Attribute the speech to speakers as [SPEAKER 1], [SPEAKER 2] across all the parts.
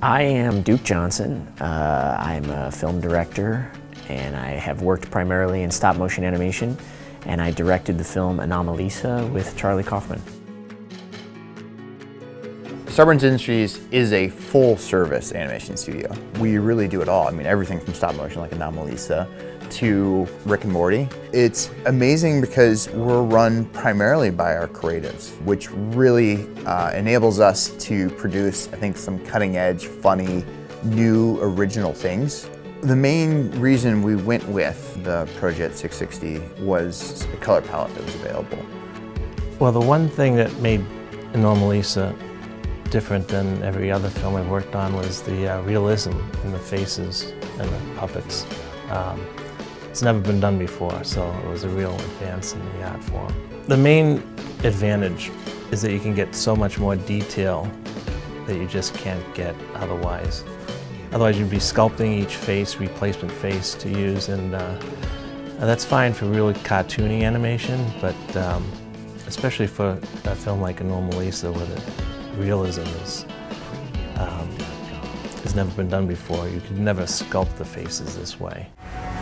[SPEAKER 1] I am Duke Johnson. I'm a film director, and I have worked primarily in stop-motion animation, and I directed the film Anomalisa with Charlie Kaufman.
[SPEAKER 2] Starburns Industries is a full-service animation studio. We really do it all. I mean, everything from stop-motion like Anomalisa to Rick and Morty. It's amazing because we're run primarily by our creatives, which really enables us to produce, I think, some cutting-edge, funny, new, original things. The main reason we went with the ProJet 660 was the color palette that was available.
[SPEAKER 3] Well, the one thing that made Anomalisa different than every other film I've worked on was the realism in the faces and the puppets. It's never been done before, so it was a real advance in the art form. The main advantage is that you can get so much more detail that you just can't get otherwise. Otherwise you'd be sculpting each face, replacement face to use, and that's fine for really cartoony animation, but especially for a film like Anomalisa where the realism has never been done before. You could never sculpt the faces this way.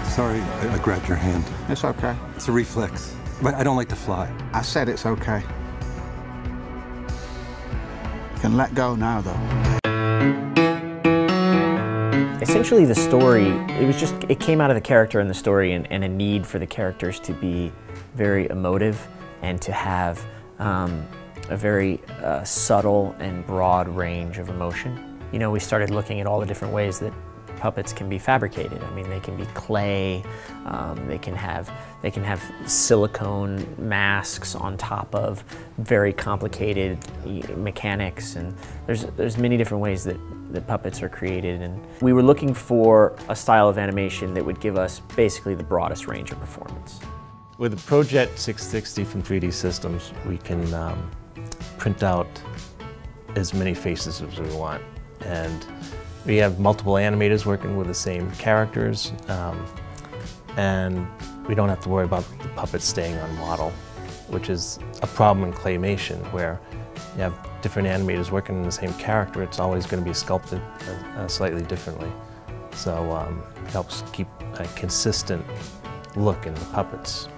[SPEAKER 4] Sorry, I grabbed your hand.
[SPEAKER 5] It's okay.
[SPEAKER 4] It's a reflex, but I don't like to fly.
[SPEAKER 5] I said it's okay. You can let go now, though.
[SPEAKER 1] Essentially the story, it came out of the character in the story and a need for the characters to be very emotive and to have a very subtle and broad range of emotion. You know, we started looking at all the different ways that puppets can be fabricated. I mean, they can be clay, they can have silicone masks on top of very complicated mechanics, and there's many different ways that puppets are created. And we were looking for a style of animation that would give us basically the broadest range of performance.
[SPEAKER 3] With the ProJet 660 from 3D Systems, we can print out as many faces as we want. And we have multiple animators working with the same characters, and we don't have to worry about the puppets staying on model, which is a problem in claymation where you have different animators working in the same character. It's always going to be sculpted slightly differently. So it helps keep a consistent look in the puppets.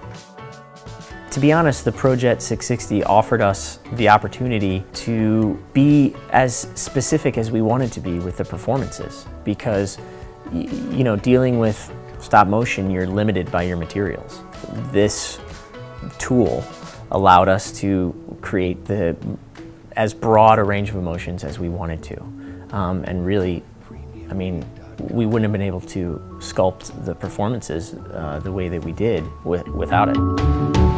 [SPEAKER 1] To be honest, the ProJet 660 offered us the opportunity to be as specific as we wanted to be with the performances, because, you know, dealing with stop motion, you're limited by your materials. This tool allowed us to create as broad a range of emotions as we wanted to. And really, I mean, we wouldn't have been able to sculpt the performances the way that we did without it.